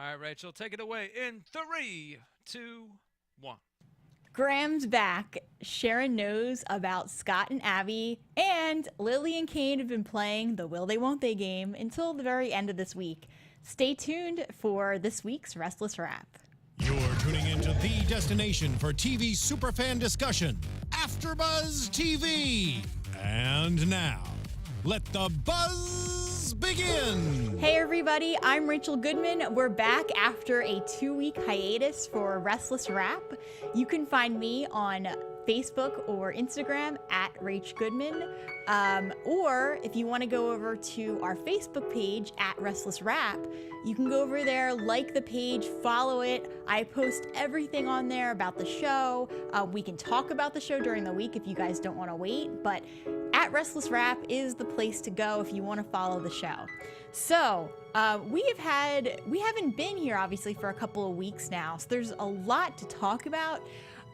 All right, Rachel, take it away in 3, 2, 1. Graham's back. Sharon knows about Scott and Abby, and Lily and Kane have been playing the Will They Won't They game until the very end of this week. Stay tuned for this week's Restless Wrap. You're tuning into the destination for TV superfan discussion, AFTERBUZZ TV. And now, let the buzz begin. Hey everybody, I'm Rachel Goodman. We're back after a 2-week hiatus for Restless Wrap. You can find me on Facebook or Instagram at Rach Goodman. Or if you want to go over to our Facebook page at Restless Wrap, you can go over there, like the page, follow it. I post everything on there about the show. We can talk about the show during the week if you guys don't want to wait, but at Restless Wrap is the place to go if you want to follow the show. So we haven't been here obviously for a couple of weeks now, so there's a lot to talk about.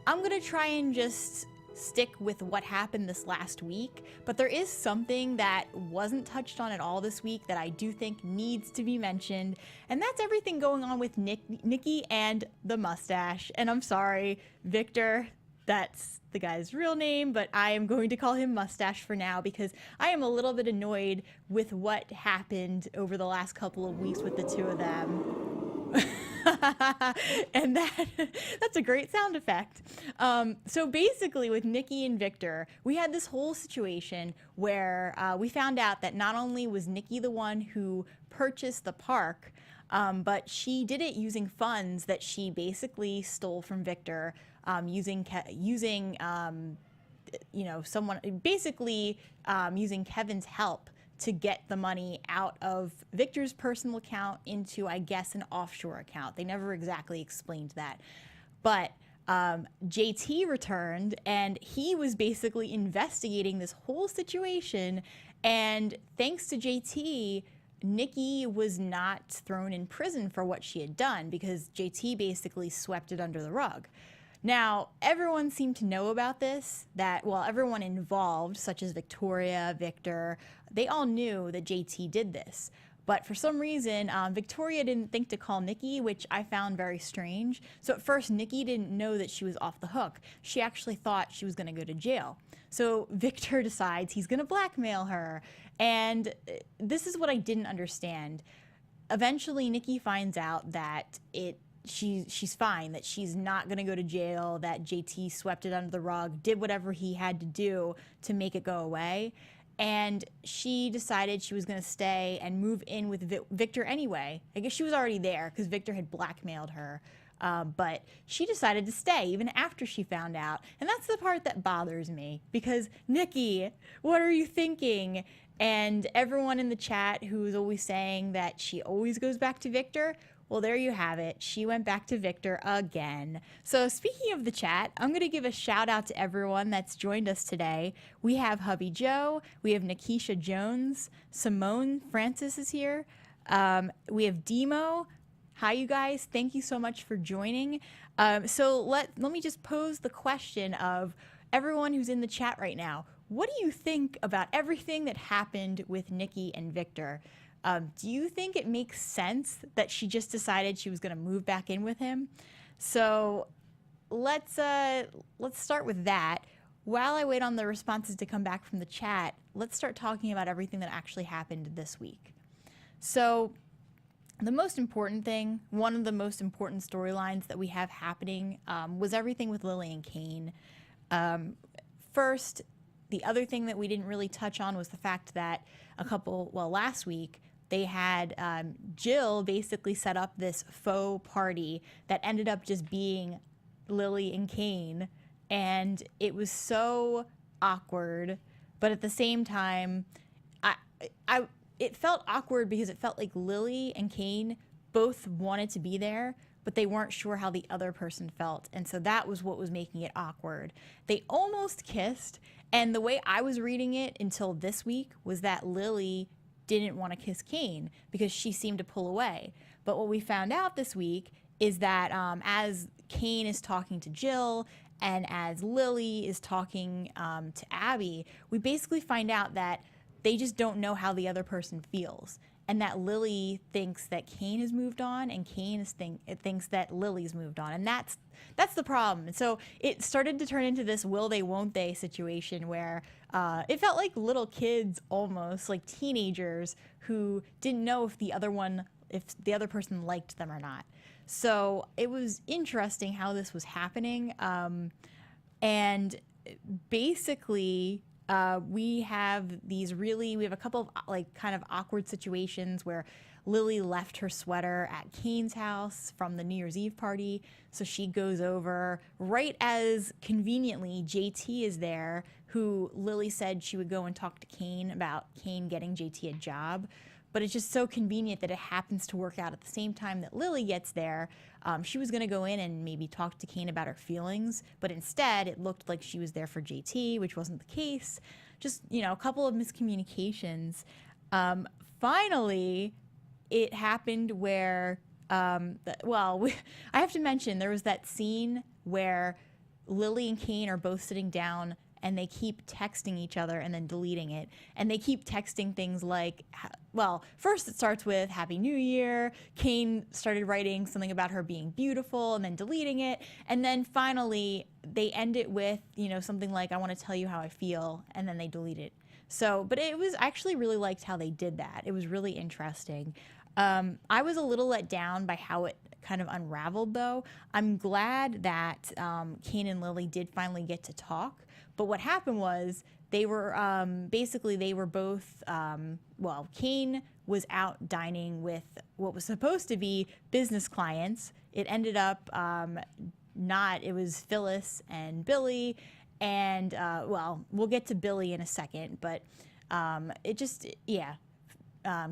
I'm gonna try and just stick with what happened this last week, but there is something that wasn't touched on at all this week that I do think needs to be mentioned, and that's everything going on with Nikki and the mustache. And I'm sorry, Victor, that's the guy's real name, but I am going to call him Mustache for now because I am a little bit annoyed with what happened over the last couple of weeks with the two of them. And that's a great sound effect. So basically with Nikki and Victor, we had this whole situation where we found out that not only was Nikki the one who purchased the park, but she did it using funds that she basically stole from Victor, using Kevin's help to get the money out of Victor's personal account into, I guess, an offshore account. They never exactly explained that. But JT returned, and he was basically investigating this whole situation. And thanks to JT, Nikki was not thrown in prison for what she had done because JT basically swept it under the rug. Now, everyone seemed to know about this, everyone involved, such as Victoria, Victor, they all knew that JT did this. But for some reason, Victoria didn't think to call Nikki, which I found very strange. So at first, Nikki didn't know that she was off the hook. She actually thought she was going to go to jail. So Victor decides he's going to blackmail her. And this is what I didn't understand. Eventually, Nikki finds out that she's fine, that she's not going to go to jail, that JT swept it under the rug, did whatever he had to do to make it go away. And she decided she was going to stay and move in with Victor anyway. I guess she was already there because Victor had blackmailed her. But she decided to stay even after she found out. And that's the part that bothers me because, Nikki, what are you thinking? And everyone in the chat who's always saying that she always goes back to Victor, well, there you have it. She went back to Victor again. So speaking of the chat, I'm going to give a shout out to everyone that's joined us today. We have Hubby Joe. We have Nikisha Jones. Simone Francis is here. We have Demo. Hi, you guys. Thank you so much for joining. So let me just pose the question of everyone who's in the chat right now. What do you think about everything that happened with Nikki and Victor? Do you think it makes sense that she just decided she was going to move back in with him? So let's start with that. While I wait on the responses to come back from the chat, let's start talking about everything that actually happened this week. So the most important thing, one of the most important storylines that we have happening was everything with Lily and Kane. First, the other thing that we didn't really touch on was the fact that last week, they had Jill basically set up this faux party that ended up just being Lily and Kane. And it was so awkward, but at the same time, it felt awkward because it felt like Lily and Kane both wanted to be there, but they weren't sure how the other person felt. And so that was what was making it awkward. They almost kissed, and the way I was reading it until this week was that Lily didn't want to kiss Kane because she seemed to pull away. But what we found out this week is that as Kane is talking to Jill and as Lily is talking to Abby, we basically find out that they just don't know how the other person feels. and that Lily thinks that Kane has moved on, and Kane thinks that Lily's moved on, and that's the problem. And so it started to turn into this will they, won't they situation where it felt like little kids, almost like teenagers, who didn't know if the other person liked them or not. So it was interesting how this was happening, and basically. We have a couple of like kind of awkward situations where Lily left her sweater at Kane's house from the New Year's Eve party. So she goes over right as conveniently JT is there, who Lily said she would go and talk to Kane about Kane getting JT a job. But it's just so convenient that it happens to work out at the same time that Lily gets there. She was going to go in and maybe talk to Kane about her feelings, but instead it looked like she was there for JT, which wasn't the case. Just, a couple of miscommunications. Finally, it happened where, I have to mention there was that scene where Lily and Kane are both sitting down and they keep texting each other and then deleting it. And they keep texting things like, first it starts with Happy New Year. Kane started writing something about her being beautiful and then deleting it. And then finally they end it with, something like, I want to tell you how I feel. And then they delete it. So, but I actually really liked how they did that. It was really interesting. I was a little let down by how it kind of unraveled, though. I'm glad that Kane and Lily did finally get to talk. But what happened was they were both, Kane was out dining with what was supposed to be business clients. It ended up not. It was Phyllis and Billy. And, we'll get to Billy in a second. But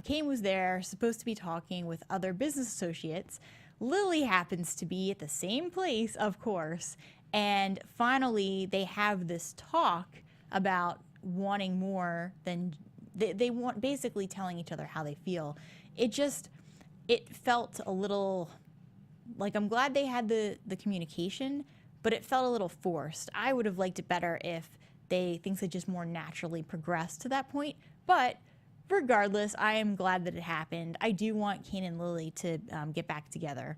Kane was there, supposed to be talking with other business associates. Lily happens to be at the same place, of course. And finally, they have this talk about wanting more than they want, basically telling each other how they feel. It felt a little like, I'm glad they had the communication, but it felt a little forced. I would have liked it better if things had just more naturally progressed to that point. But regardless, I am glad that it happened. I do want Kane and Lily to get back together.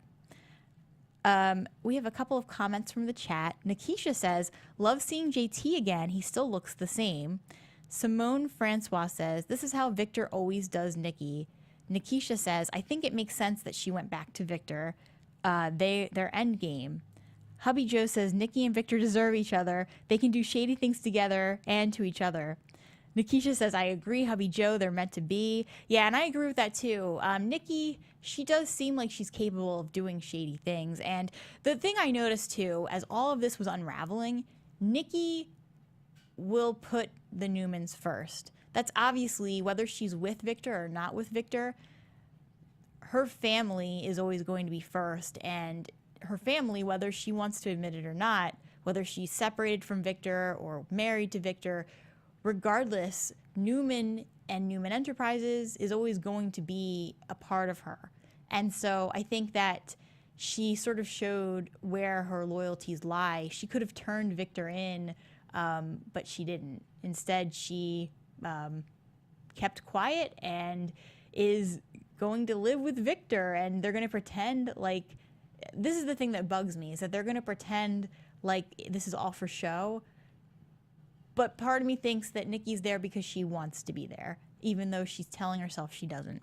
We have a couple of comments from the chat. Nikisha says, love seeing JT again. He still looks the same. Simone Francois says, this is how Victor always does Nikki. Nikisha says, I think it makes sense that she went back to Victor. Their end game. Hubby Joe says, Nikki and Victor deserve each other. They can do shady things together and to each other. Nikisha says, I agree, Hubby Joe, they're meant to be. Yeah, and I agree with that too. Nikki, she does seem like she's capable of doing shady things. And the thing I noticed too, as all of this was unraveling, Nikki will put the Newmans first. That's obviously, whether she's with Victor or not with Victor, her family is always going to be first. And her family, whether she wants to admit it or not, whether she's separated from Victor or married to Victor, regardless, Newman and Newman Enterprises is always going to be a part of her. And so I think that she sort of showed where her loyalties lie. She could have turned Victor in, but she didn't. Instead, she kept quiet and is going to live with Victor, and they're going to pretend like, this is the thing that bugs me, is that they're going to pretend like this is all for show. But part of me thinks that Nikki's there because she wants to be there, even though she's telling herself she doesn't.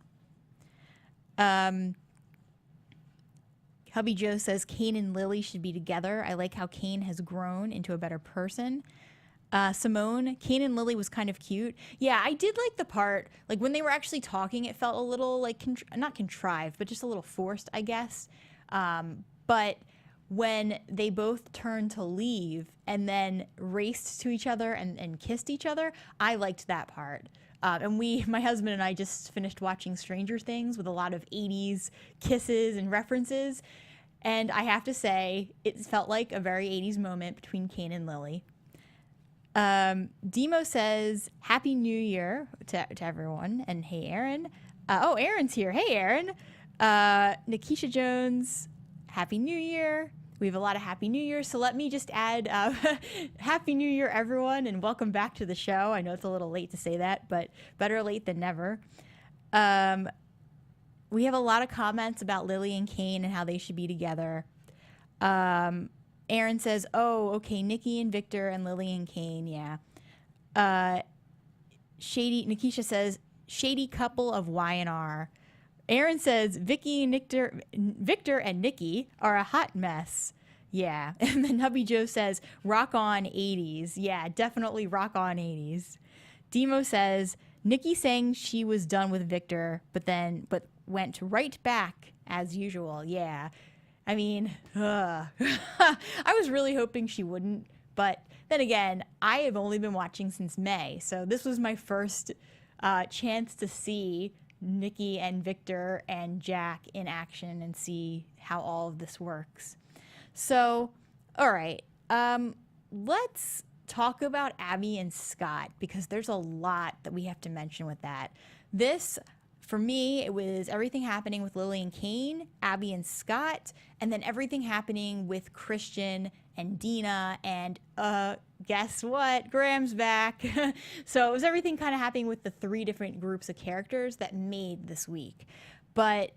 Hubby Joe says Kane and Lily should be together. I like how Kane has grown into a better person. Simone, Kane and Lily was kind of cute. Yeah, I did like the part, like when they were actually talking, it felt a little like, not contrived, but just a little forced, I guess. But when they both turned to leave and then raced to each other and kissed each other, I liked that part. And my husband and I just finished watching Stranger Things with a lot of 80s kisses and references. And I have to say, it felt like a very 80s moment between Kane and Lily. Demo says, Happy New Year to everyone. And hey, Aaron. Aaron's here. Hey, Aaron. Nikisha Jones, Happy New Year. We have a lot of Happy New Year, so let me just add Happy New Year, everyone, and welcome back to the show. I know it's a little late to say that, but better late than never. we have a lot of comments about Lily and Kane and how they should be together. Aaron says, oh, okay, Nikki and Victor and Lily and Kane, yeah. Nikisha says, shady couple of Y&R. Aaron says, Victor and Nikki are a hot mess. Yeah. And then Hubby Joe says, rock on 80s. Yeah, definitely rock on 80s. Demo says, Nikki saying she was done with Victor, but went right back as usual. Yeah. I mean, I was really hoping she wouldn't, but then again, I have only been watching since May, so this was my first chance to see Nikki and Victor and Jack in action and see how all of this works. So, all right, let's talk about Abby and Scott, because there's a lot that we have to mention with that. This, for me, it was everything happening with Lily and Kane, Abby and Scott, and then everything happening with Christian and Dina, and guess what? Graham's back. So it was everything kind of happening with the 3 different groups of characters that made this week. But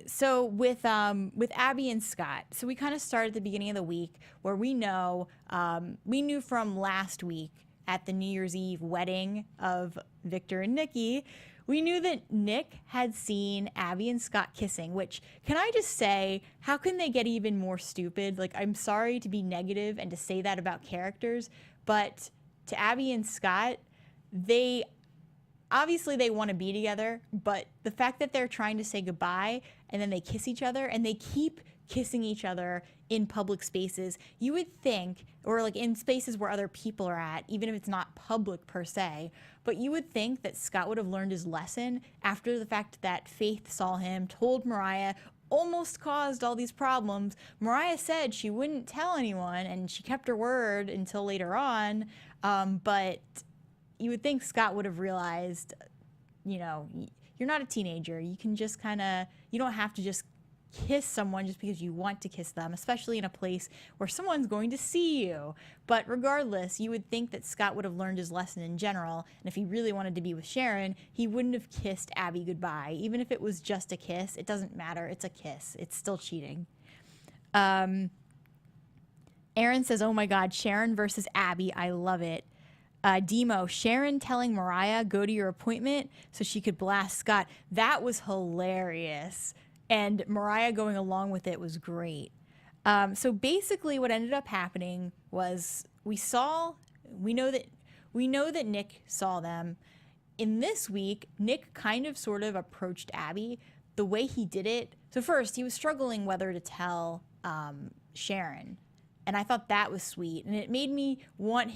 so with Abby and Scott, so we kind of started at the beginning of the week where we knew from last week at the New Year's Eve wedding of Victor and Nikki, we knew that Nick had seen Abby and Scott kissing, which, can I just say, how can they get even more stupid? Like, I'm sorry to be negative and to say that about characters, but to Abby and Scott, obviously they want to be together, but the fact that they're trying to say goodbye and then they kiss each other and they keep kissing each other in public spaces, you would think, or like in spaces where other people are at, even if it's not public per se, but you would think that Scott would have learned his lesson after the fact that Faith saw him, told Mariah, almost caused all these problems. Mariah said she wouldn't tell anyone, and she kept her word until later on, but you would think Scott would have realized, you know, you're not a teenager. You can just you don't have to just kiss someone just because you want to kiss them, especially in a place where someone's going to see you. But regardless, you would think that Scott would have learned his lesson in general, and if he really wanted to be with Sharon, he wouldn't have kissed Abby goodbye. Even if it was just a kiss, it doesn't matter. It's a kiss. It's still cheating. Aaron says, oh my God, Sharon versus Abby. I love it. Demo, Sharon telling Mariah, go to your appointment so she could blast Scott. That was hilarious. And Mariah going along with it was great. So basically what ended up happening was we know that Nick saw them. In this week, Nick kind of sort of approached Abby. The way he did it, so first he was struggling whether to tell Sharon. And I thought that was sweet. And it made me want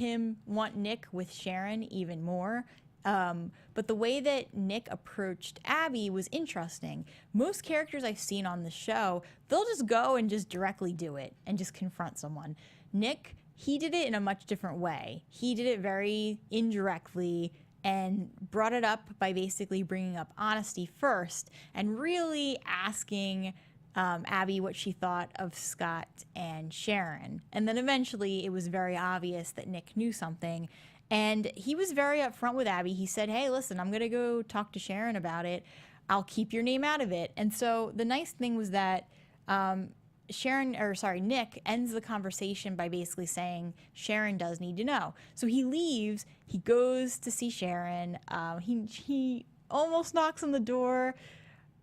Nick with Sharon even more. But the way that Nick approached Abby was interesting. Most characters I've seen on the show, they'll just go and just directly do it and just confront someone. Nick, he did it in a much different way. He did it very indirectly and brought it up by basically bringing up honesty first and really asking Abby what she thought of Scott and Sharon. And then eventually it was very obvious that Nick knew something. And he was very upfront with Abby. He said, hey, listen, I'm going to go talk to Sharon about it. I'll keep your name out of it. And so the nice thing was that Nick ends the conversation by basically saying Sharon does need to know. So he leaves. He goes to see Sharon. He almost knocks on the door.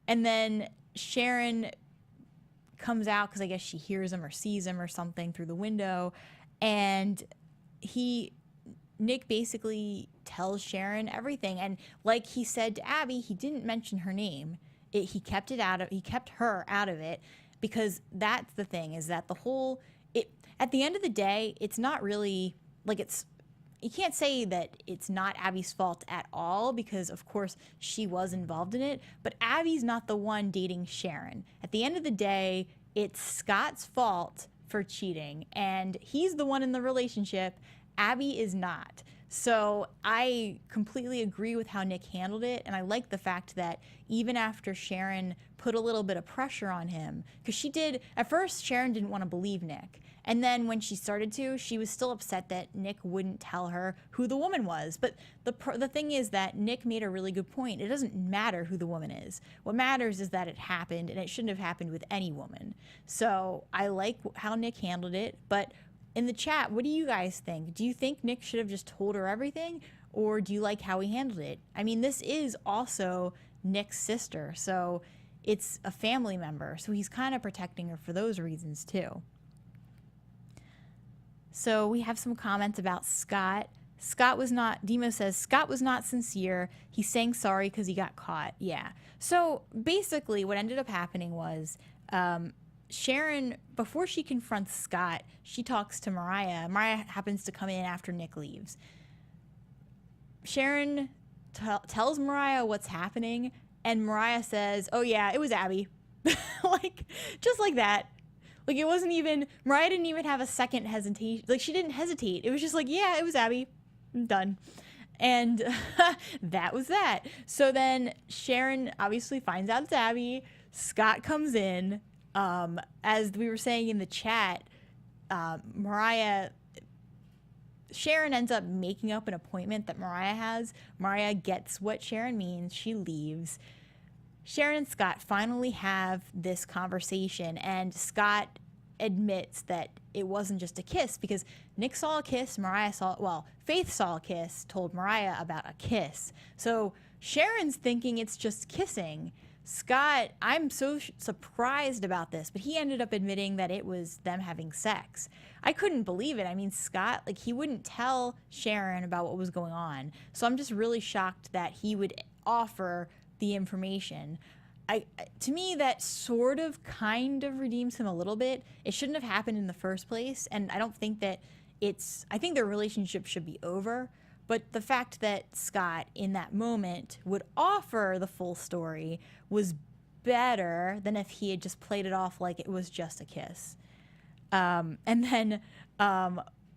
And then Sharon comes out because I guess she hears him or sees him or something through the window. And Nick basically tells Sharon everything, and like he said to Abby, he didn't mention her name. He kept her out of it, because that's the thing, is that at the end of the day, it's not really like you can't say that it's not Abby's fault at all, because of course she was involved in it, but Abby's not the one dating Sharon. At the end of the day, it's Scott's fault for cheating, and he's the one in the relationship. Abby is not. So I completely agree with how Nick handled it, and I like the fact that even after Sharon put a little bit of pressure on him, because she did, at first Sharon didn't want to believe Nick, and then when she started to, she was still upset that Nick wouldn't tell her who the woman was. But the thing is that Nick made a really good point. It doesn't matter who the woman is. What matters is that it happened, and it shouldn't have happened with any woman. So I like how Nick handled it, but in the chat, what do you guys think? Do you think Nick should have just told her everything, or do you like how he handled it? I mean, this is also Nick's sister, so it's a family member, so he's kind of protecting her for those reasons too. So we have some comments about Scott. Demo says, Scott was not sincere. He's saying sorry because he got caught. Yeah. So basically what ended up happening was Sharon, before she confronts Scott, she talks to Mariah. Mariah happens to come in after Nick leaves. Sharon tells Mariah what's happening, and Mariah says, oh yeah, it was Abby. Like, just like that. Like, it wasn't even, Mariah didn't even have a second hesitation. Like, she didn't hesitate. It was just like, yeah, it was Abby. I'm done. And that was that. So then Sharon obviously finds out it's Abby. Scott comes in. As we were saying in the chat, Sharon ends up making up an appointment that Mariah has. Mariah gets what Sharon means. She leaves. Sharon and Scott finally have this conversation, and Scott admits that it wasn't just a kiss, because Nick saw a kiss, Faith saw a kiss, told Mariah about a kiss. So Sharon's thinking it's just kissing. Scott, I'm so surprised about this, but he ended up admitting that it was them having sex. I couldn't believe it. I mean, Scott, like, he wouldn't tell Sharon about what was going on. So I'm just really shocked that he would offer the information. To me, that sort of kind of redeems him a little bit. It shouldn't have happened in the first place, and I don't think that I think their relationship should be over. But the fact that Scott, in that moment, would offer the full story was better than if he had just played it off like it was just a kiss. And then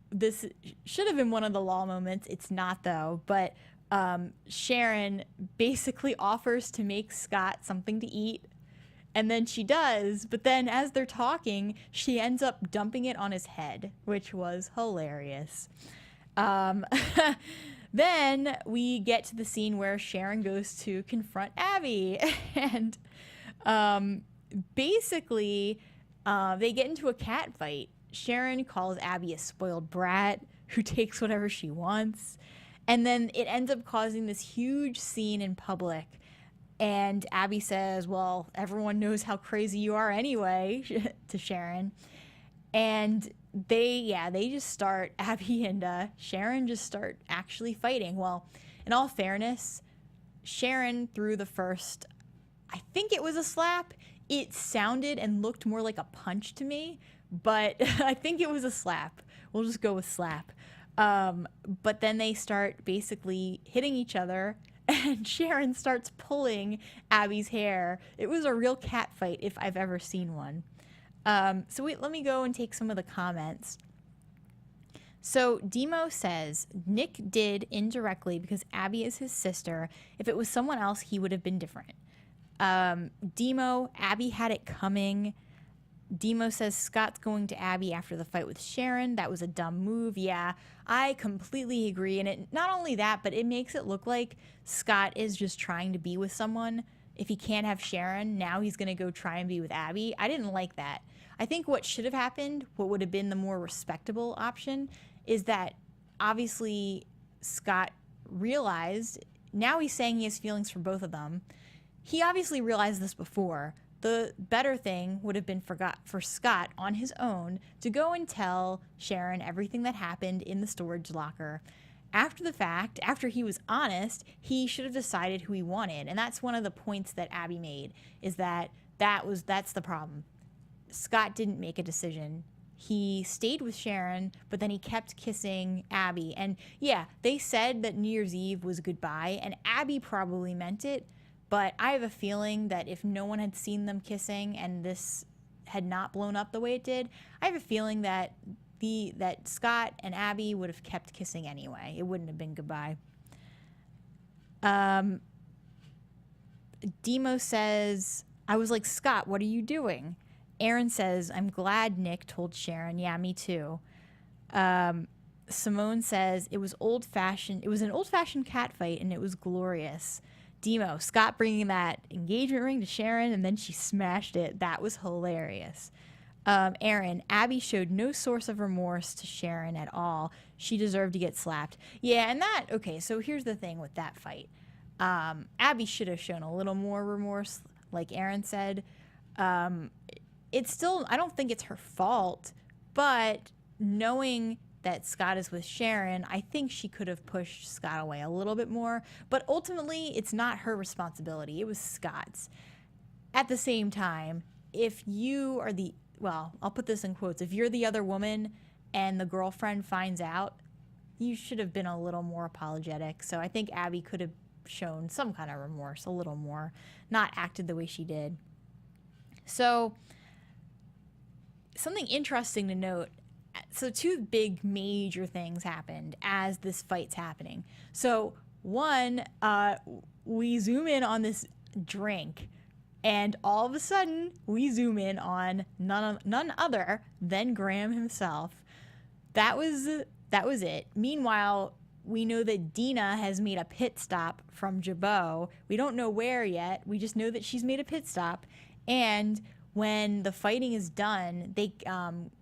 this should have been one of the law moments. It's not, though. But Sharon basically offers to make Scott something to eat. And then she does. But then as they're talking, she ends up dumping it on his head, which was hilarious. Then we get to the scene where Sharon goes to confront Abby, and basically they get into a cat fight. Sharon calls Abby a spoiled brat who takes whatever she wants, and then it ends up causing this huge scene in public. And Abby says, well, everyone knows how crazy you are anyway, to Sharon. And they just start, Abby and Sharon just start actually fighting. Well, in all fairness, Sharon threw the first, I think it was a slap. It sounded and looked more like a punch to me, but I think it was a slap. We'll just go with slap. But then they start basically hitting each other, and Sharon starts pulling Abby's hair. It was a real cat fight if I've ever seen one. Let me go and take some of the comments. So Demo says, Nick did indirectly because Abby is his sister. If it was someone else, he would have been different. Demo, Abby had it coming. Demo says Scott's going to Abby after the fight with Sharon. That was a dumb move. Yeah, I completely agree. And it not only that, but it makes it look like Scott is just trying to be with someone. If he can't have Sharon, now he's going to go try and be with Abby. I didn't like that. I think what should have happened, what would have been the more respectable option, is that obviously Scott realized, now he's saying he has feelings for both of them. He obviously realized this before. The better thing would have been for Scott on his own to go and tell Sharon everything that happened in the storage locker. After the fact, after he was honest, he should have decided who he wanted. And that's one of the points that Abby made, is that's the problem. Scott didn't make a decision. He stayed with Sharon, but then he kept kissing Abby. And yeah, they said that New Year's Eve was goodbye, and Abby probably meant it. But I have a feeling that if no one had seen them kissing and this had not blown up the way it did, I have a feeling that that Scott and Abby would have kept kissing anyway. It wouldn't have been goodbye. Demo says, I was like, Scott, what are you doing? Aaron says, I'm glad Nick told Sharon. Yeah, me too. Simone says, it was old-fashioned. It was an old-fashioned cat fight, and it was glorious. Demo, Scott bringing that engagement ring to Sharon, and then she smashed it. That was hilarious. Aaron, Abby showed no source of remorse to Sharon at all. She deserved to get slapped. Yeah, and that, okay, so here's the thing with that fight. Abby should have shown a little more remorse, like Aaron said. It's still, I don't think it's her fault, but knowing that Scott is with Sharon, I think she could have pushed Scott away a little bit more. But ultimately, it's not her responsibility. It was Scott's. At the same time, if you are the, well, I'll put this in quotes, if you're the other woman and the girlfriend finds out, you should have been a little more apologetic. So I think Abby could have shown some kind of remorse, a little more, not acted the way she did. So something interesting to note. So two big major things happened as this fight's happening. So one, we zoom in on this drink, and all of a sudden we zoom in on none other than Graham himself. That was it. Meanwhile, we know that Dina has made a pit stop from Jabot. We don't know where yet. We just know that she's made a pit stop. And when the fighting is done,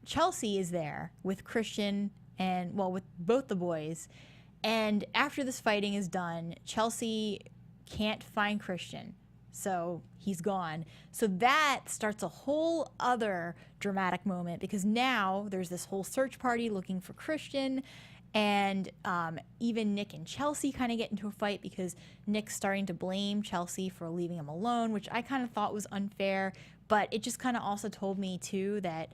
Chelsea is there with Christian and, well, with both the boys. And after this fighting is done, Chelsea can't find Christian. So he's gone. So that starts a whole other dramatic moment, because now there's this whole search party looking for Christian. And even Nick and Chelsea kind of get into a fight because Nick's starting to blame Chelsea for leaving him alone, which I kind of thought was unfair. But it just kind of also told me, too, that,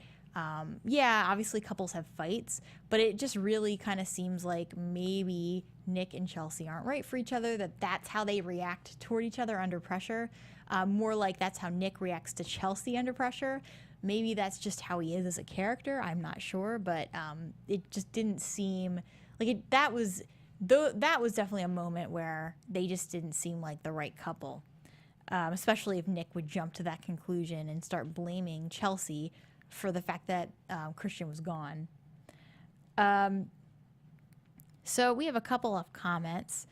yeah, obviously couples have fights, but it just really kind of seems like maybe Nick and Chelsea aren't right for each other, that's how they react toward each other under pressure. More like that's how Nick reacts to Chelsea under pressure. Maybe that's just how he is as a character. I'm not sure, but it just didn't seem like that was definitely a moment where they just didn't seem like the right couple. Especially if Nick would jump to that conclusion and start blaming Chelsea for the fact that Christian was gone. So we have a couple of comments.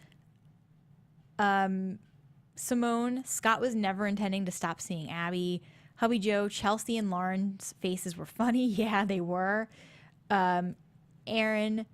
Simone, Scott was never intending to stop seeing Abby. Hubby Joe, Chelsea and Lauren's faces were funny. Yeah, they were. Aaron,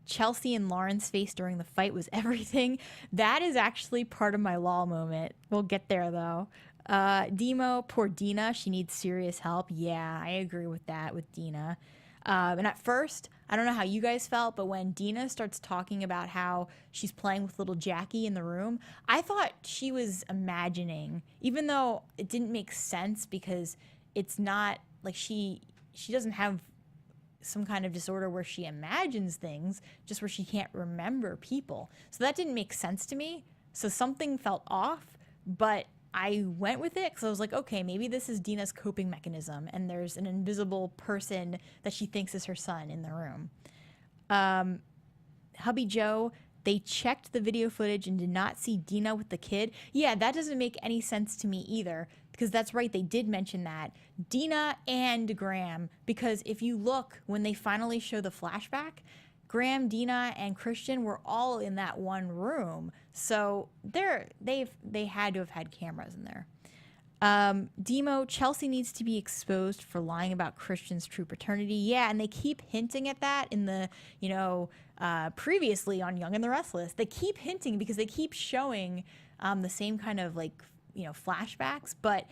Chelsea and Lauren's face during the fight was everything. That is actually part of my lol moment. We'll get there, though. Demo, poor Dina. She needs serious help. Yeah, I agree with that with Dina. And at first, I don't know how you guys felt, but when Dina starts talking about how she's playing with little Jackie in the room, I thought she was imagining, even though it didn't make sense because it's not like she doesn't have some kind of disorder where she imagines things, just where she can't remember people. So that didn't make sense to me. So something felt off, but I went with it because I was like, okay, maybe this is Dina's coping mechanism and there's an invisible person that she thinks is her son in the room. Hubby Joe, they checked the video footage and did not see Dina with the kid. Yeah, that doesn't make any sense to me either, because that's right, they did mention that. Dina and Graham, because if you look, when they finally show the flashback, Graham, Dina, and Christian were all in that one room. So they had to have had cameras in there. Demo, Chelsea needs to be exposed for lying about Christian's true paternity. Yeah, and they keep hinting at that in the, previously on Young and the Restless. They keep hinting because they keep showing the same kind of flashbacks, but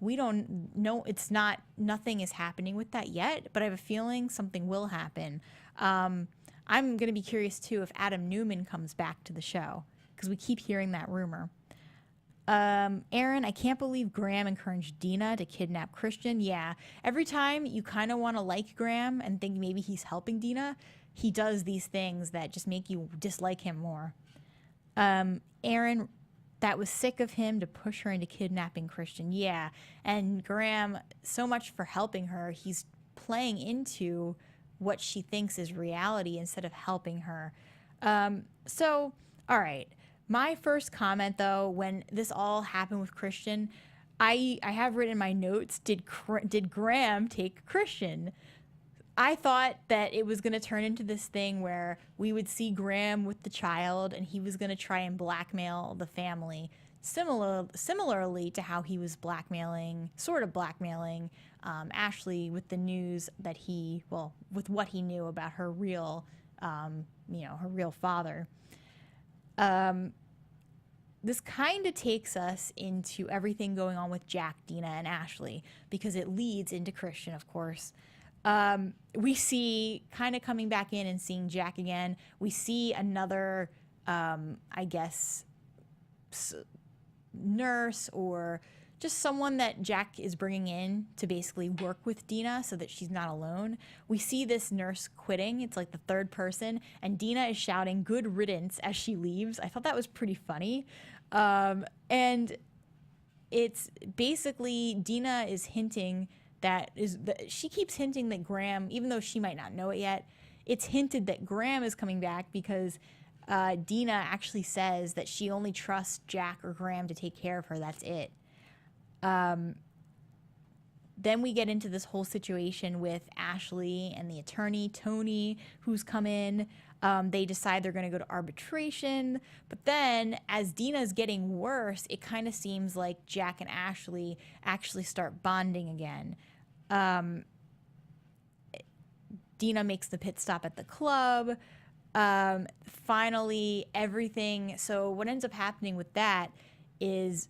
we don't know. Nothing is happening with that yet, but I have a feeling something will happen. I'm going to be curious, too, if Adam Newman comes back to the show, because we keep hearing that rumor. Aaron, I can't believe Graham encouraged Dina to kidnap Christian. Yeah, every time you kind of want to like Graham and think maybe he's helping Dina, he does these things that just make you dislike him more. Aaron, that was sick of him to push her into kidnapping Christian. Yeah, and Graham, so much for helping her. He's playing into what she thinks is reality instead of helping her. So, all right. My first comment, though, when this all happened with Christian, I have written in my notes, did Graham take Christian? I thought that it was going to turn into this thing where we would see Graham with the child and he was going to try and blackmail the family, similarly to how he was sort of blackmailing Ashley with the news that with what he knew about her real, her real father. This kind of takes us into everything going on with Jack, Dina, and Ashley, because it leads into Christian, of course. We see, kind of coming back in and seeing Jack again, we see another, nurse or just someone that Jack is bringing in to basically work with Dina so that she's not alone. We see this nurse quitting. It's like the third person, and Dina is shouting "good riddance" as she leaves. I thought that was pretty funny. And it's basically Dina is hinting she keeps hinting that Graham, even though she might not know it yet, it's hinted that Graham is coming back because Dina actually says that she only trusts Jack or Graham to take care of her. That's it. Then we get into this whole situation with Ashley and the attorney, Tony, who's come in. They decide they're going to go to arbitration. But then as Dina's getting worse, it kind of seems like Jack and Ashley actually start bonding again. Dina makes the pit stop at the club. Finally, everything. So what ends up happening with that is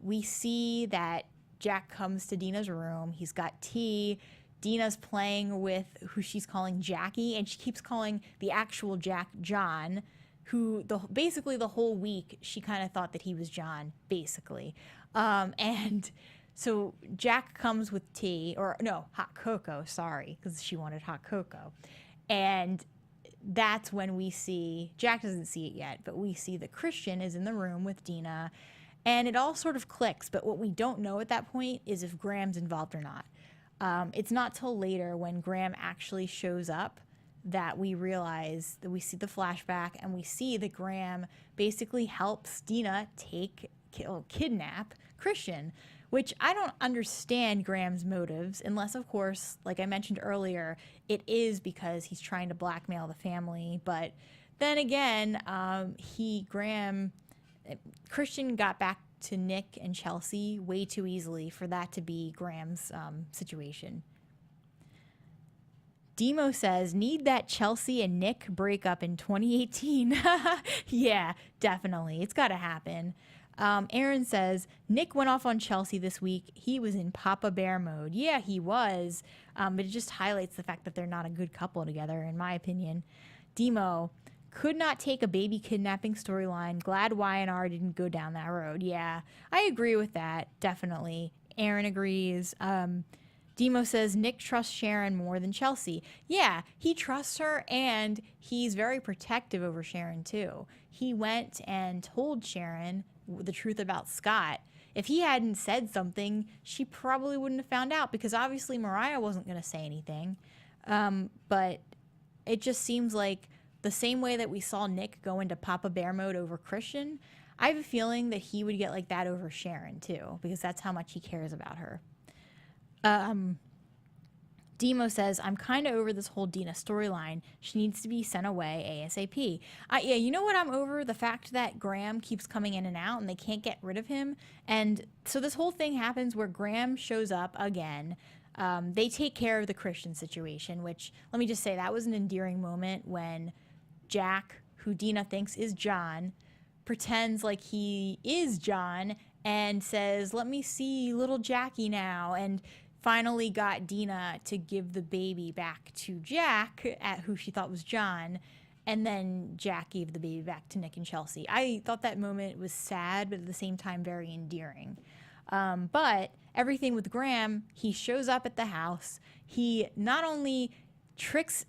we see that Jack comes to Dina's room. He's got tea. Dina's playing with who she's calling Jackie, and she keeps calling the actual Jack John, who basically the whole week she kind of thought that he was John, basically. And so Jack comes with tea, or no, hot cocoa, sorry, because she wanted hot cocoa. And that's when we see, Jack doesn't see it yet, but we see that Christian is in the room with Dina, and it all sort of clicks. But what we don't know at that point is if Graham's involved or not. It's not till later when Graham actually shows up that we realize that we see the flashback and we see that Graham basically helps Dina kidnap Christian, which I don't understand Graham's motives unless, of course, like I mentioned earlier, it is because he's trying to blackmail the family. But then again, Christian got back to Nick and Chelsea way too easily for that to be Graham's situation. Demo says, need that Chelsea and Nick break up in 2018. Yeah, definitely. It's got to happen. Aaron says, Nick went off on Chelsea this week. He was in Papa Bear mode. Yeah, he was. But it just highlights the fact that they're not a good couple together, in my opinion. Demo, could not take a baby kidnapping storyline. Glad Y&R didn't go down that road. Yeah, I agree with that. Definitely. Aaron agrees. Demo says Nick trusts Sharon more than Chelsea. Yeah, he trusts her, and he's very protective over Sharon too. He went and told Sharon the truth about Scott. If he hadn't said something, she probably wouldn't have found out, because obviously Mariah wasn't going to say anything. But it just seems like the same way that we saw Nick go into Papa Bear mode over Christian, I have a feeling that he would get like that over Sharon too, because that's how much he cares about her. Demo says, I'm kind of over this whole Dina storyline. She needs to be sent away ASAP. Yeah, you know what I'm over? The fact that Graham keeps coming in and out and they can't get rid of him. And so this whole thing happens where Graham shows up again. They take care of the Christian situation, which, let me just say, that was an endearing moment when Jack, who Dina thinks is John, pretends like he is John and says, let me see little Jackie now, and finally got Dina to give the baby back to Jack, who she thought was John, and then Jack gave the baby back to Nick and Chelsea. I thought that moment was sad, but at the same time very endearing. But everything with Graham, he shows up at the house. He not only tricks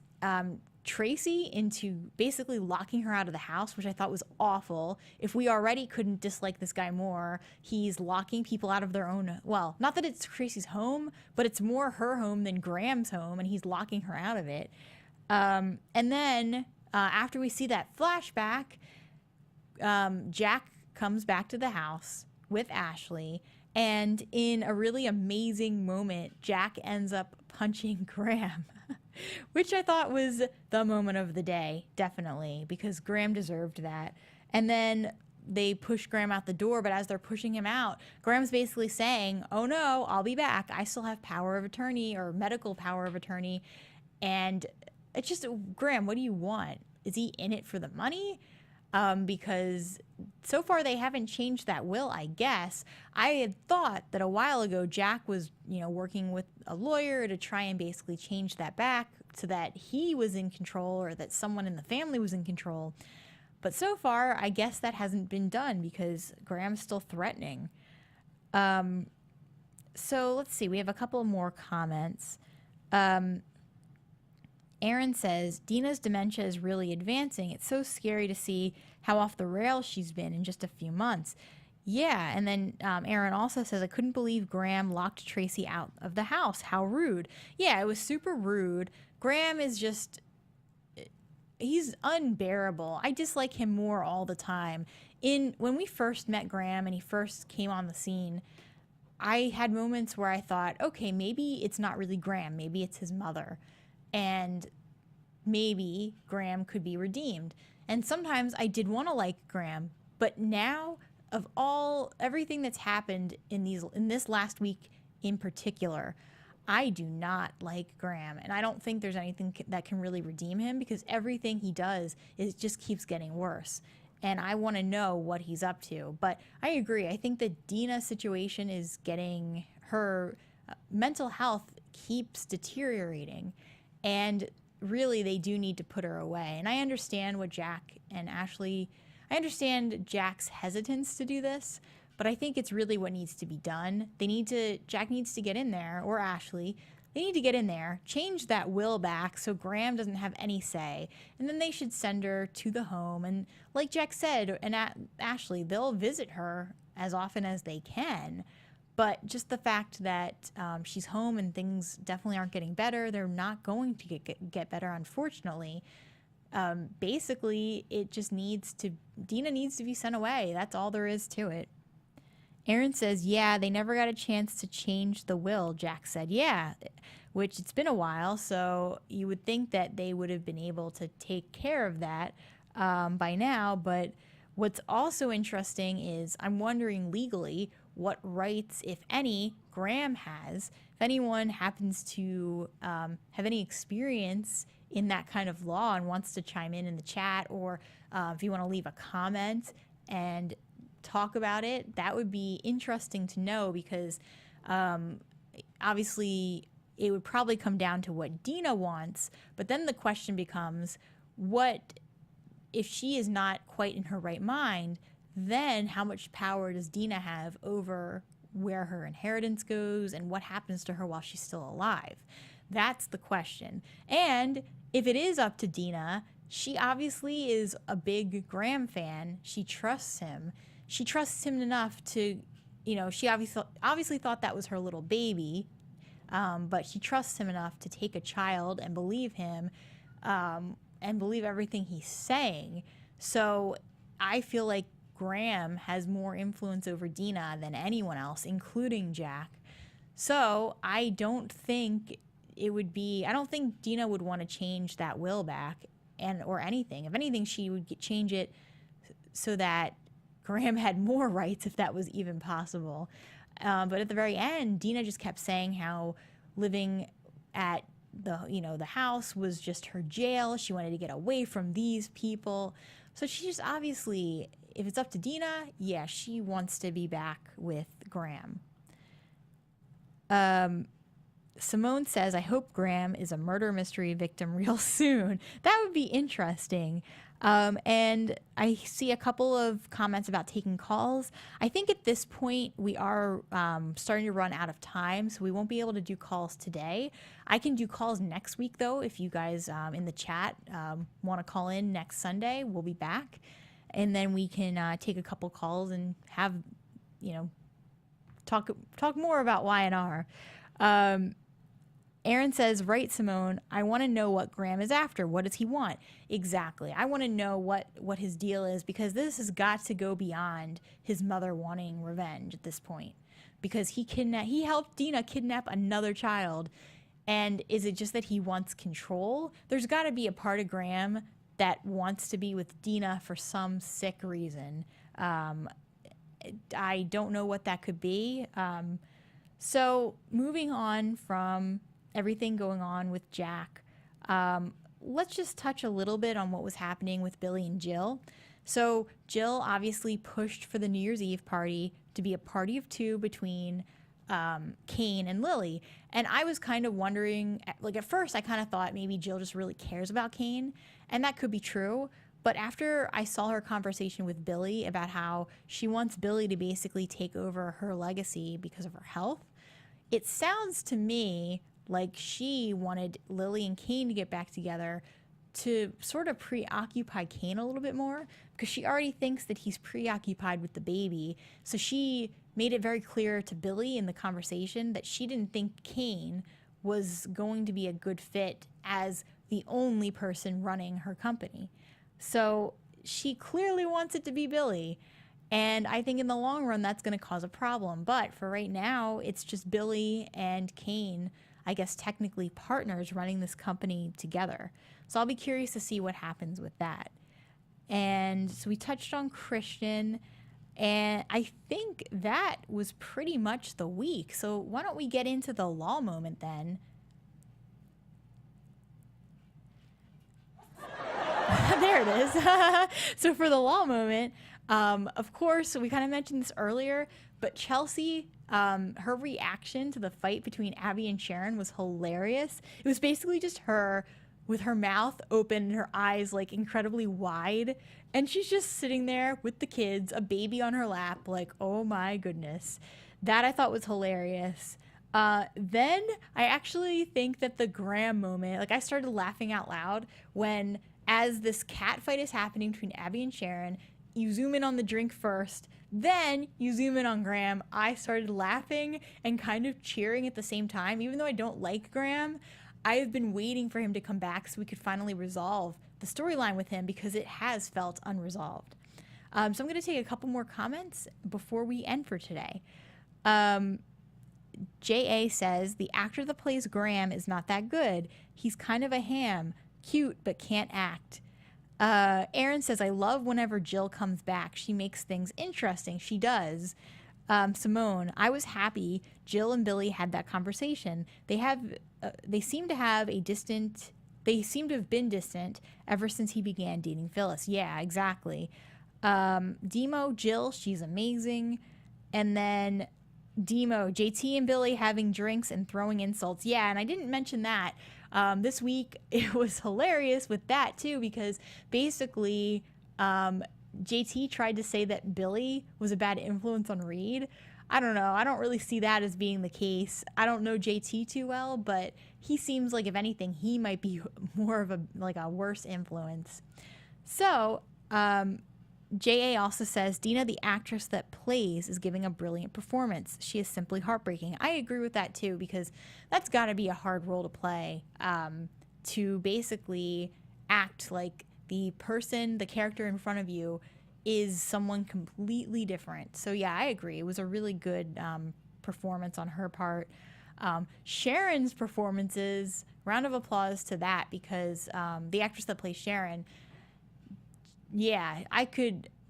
Tracy into basically locking her out of the house, which I thought was awful. If we already couldn't dislike this guy more, he's locking people out of their own, well, not that it's Tracy's home, but it's more her home than Graham's home, and he's locking her out of it. And then after we see that flashback, Jack comes back to the house with Ashley, and in a really amazing moment, Jack ends up punching Graham. Which I thought was the moment of the day, definitely, because Graham deserved that. And then they push Graham out the door, but as they're pushing him out, Graham's basically saying, oh no, I'll be back. I still have power of attorney or medical power of attorney. And it's just, Graham, what do you want? Is he in it for the money? Because so far they haven't changed that will, I guess. I had thought that a while ago Jack was, working with a lawyer to try and basically change that back so that he was in control or that someone in the family was in control. But so far, I guess that hasn't been done because Graham's still threatening. So let's see. We have a couple more comments. Aaron says, Dina's dementia is really advancing. It's so scary to see how off the rails she's been in just a few months. Yeah, and then Aaron also says, I couldn't believe Graham locked Tracy out of the house. How rude. Yeah, it was super rude. Graham is just, he's unbearable. I dislike him more all the time. When we first met Graham and he first came on the scene, I had moments where I thought, okay, maybe it's not really Graham. Maybe it's his mother. And maybe Graham could be redeemed. And sometimes I did want to like Graham, but now of everything that's happened in this last week in particular, I do not like Graham, and I don't think there's anything that can really redeem him because everything he does just keeps getting worse. And I want to know what he's up to. But I agree. I think the Dina situation is getting her mental health keeps deteriorating. And really, they do need to put her away. And I understand what Jack and Ashley, I understand Jack's hesitance to do this, but I think it's really what needs to be done. Jack needs to get in there, or Ashley, they need to get in there, change that will back so Graham doesn't have any say, and then they should send her to the home. And like Jack said, and Ashley, they'll visit her as often as they can. But just the fact that she's home and things definitely aren't getting better, they're not going to get better, unfortunately. Basically, Dina needs to be sent away. That's all there is to it. Aaron says, yeah, they never got a chance to change the will, Jack said. Yeah, which it's been a while, so you would think that they would have been able to take care of that by now. But what's also interesting is I'm wondering legally what rights, if any, Graham has. If anyone happens to have any experience in that kind of law and wants to chime in the chat, or if you want to leave a comment and talk about it, that would be interesting to know because obviously it would probably come down to what Dina wants, but then the question becomes, what if she is not quite in her right mind? Then how much power does Dina have over where her inheritance goes and what happens to her while she's still alive? That's the question. And if it is up to Dina, she obviously is a big Graham fan. She trusts him. She trusts him enough to, she obviously thought that was her little baby, but she trusts him enough to take a child and believe him and believe everything he's saying. So I feel like Graham has more influence over Dina than anyone else, including Jack. So I don't think Dina would want to change that will back or anything. If anything, she would change it so that Graham had more rights, if that was even possible. But at the very end, Dina just kept saying how living at the house was just her jail. She wanted to get away from these people. So she just obviously, if it's up to Dina, yeah, she wants to be back with Graham. Simone says, I hope Graham is a murder mystery victim real soon. That would be interesting. And I see a couple of comments about taking calls. I think at this point we are starting to run out of time, so we won't be able to do calls today. I can do calls next week, though, if you guys in the chat want to call in next Sunday. We'll be back. And then we can take a couple calls and have, talk more about Y&R. Aaron says, right, Simone, I want to know what Graham is after. What does he want? Exactly. I want to know what his deal is, because this has got to go beyond his mother wanting revenge at this point. Because he helped Dina kidnap another child. And is it just that he wants control? There's got to be a part of Graham that wants to be with Dina for some sick reason. I don't know what that could be. So moving on from everything going on with Jack, let's just touch a little bit on what was happening with Billy and Jill. So Jill obviously pushed for the New Year's Eve party to be a party of two between Kane and Lily. And I was kind of wondering, like at first I kind of thought maybe Jill just really cares about Kane, and that could be true. But after I saw her conversation with Billy about how she wants Billy to basically take over her legacy because of her health, it sounds to me like she wanted Lily and Kane to get back together to sort of preoccupy Kane a little bit more, because she already thinks that he's preoccupied with the baby. So she made it very clear to Billy in the conversation that she didn't think Kane was going to be a good fit as the only person running her company. So she clearly wants it to be Billy. And I think in the long run, that's going to cause a problem. But for right now, it's just Billy and Kane, I guess technically partners, running this company together. So I'll be curious to see what happens with that. And so we touched on Christian, and I think that was pretty much the week. So why don't we get into the law moment then? There it is. So for the law moment, of course, we kind of mentioned this earlier, but Chelsea, her reaction to the fight between Abby and Sharon was hilarious. It was basically just her with her mouth open and her eyes like incredibly wide. And she's just sitting there with the kids, a baby on her lap, like, oh my goodness. That I thought was hilarious. Then I actually think that the Graham moment, like I started laughing out loud when, as this cat fight is happening between Abby and Sharon, you zoom in on the drink first, then you zoom in on Graham. I started laughing and kind of cheering at the same time. Even though I don't like Graham, I have been waiting for him to come back so we could finally resolve the storyline with him, because it has felt unresolved. So I'm going to take a couple more comments before we end for today. J.A. says, the actor that plays Graham is not that good. He's kind of a ham, cute, but can't act. Aaron says, I love whenever Jill comes back. She makes things interesting. She does. Simone, I was happy Jill and Billy had that conversation. They seem to have been distant ever since he began dating Phyllis. Yeah, exactly. Demo, Jill, she's amazing. And then Demo, JT and Billy having drinks and throwing insults. Yeah, and I didn't mention that. This week, it was hilarious with that, too, because basically JT tried to say that Billy was a bad influence on Reed. I don't know. I don't really see that as being the case. I don't know JT too well, but he seems like, if anything, he might be more of a worse influence. So, J.A. also says, Dina, the actress that plays, is giving a brilliant performance. She is simply heartbreaking. I agree with that, too, because that's got to be a hard role to play, to basically act like the character in front of you is someone completely different. So, yeah, I agree. It was a really good performance on her part. Sharon's performances, round of applause to that, because the actress that plays Sharon, yeah,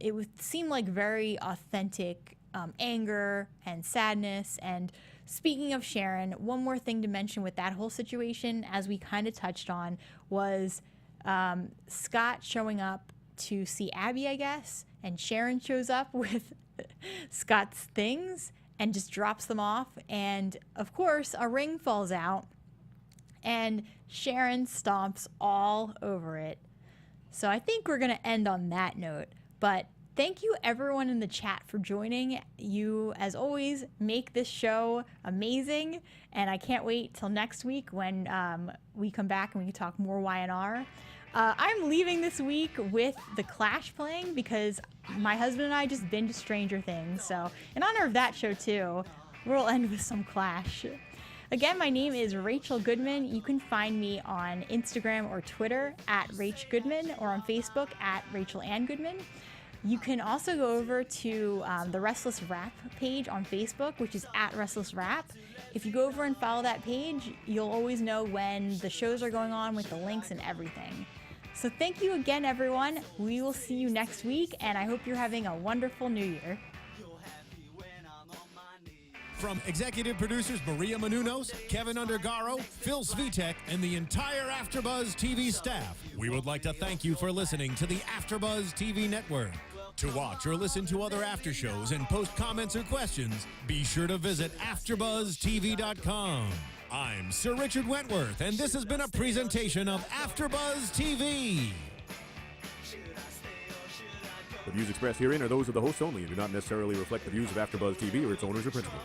it would seem like very authentic anger and sadness. And speaking of Sharon, one more thing to mention with that whole situation, as we kind of touched on, was Scott showing up to see Abby, I guess, and Sharon shows up with Scott's things and just drops them off. And of course, a ring falls out and Sharon stomps all over it. So I think we're going to end on that note. But thank you everyone in the chat for joining. You, as always, make this show amazing. And I can't wait till next week when we come back and we can talk more Y&R. I'm leaving this week with The Clash playing because my husband and I just binged Stranger Things. So in honor of that show too, we'll end with some Clash. Again, my name is Rachel Goodman. You can find me on Instagram or Twitter at Rach Goodman or on Facebook at Rachel Ann Goodman. You can also go over to the Restless Rap page on Facebook, which is at Restless Rap. If you go over and follow that page, you'll always know when the shows are going on with the links and everything. So thank you again, everyone. We will see you next week, and I hope you're having a wonderful New Year. From executive producers Maria Menounos, Kevin Undergaro, Phil Svitek, and the entire AfterBuzz TV staff, we would like to thank you for listening to the AfterBuzz TV network. To watch or listen to other after shows and post comments or questions, be sure to visit AfterBuzzTV.com. I'm Sir Richard Wentworth, and this has been a presentation of AfterBuzz TV. The views expressed herein are those of the hosts only and do not necessarily reflect the views of AfterBuzz TV or its owners or principals.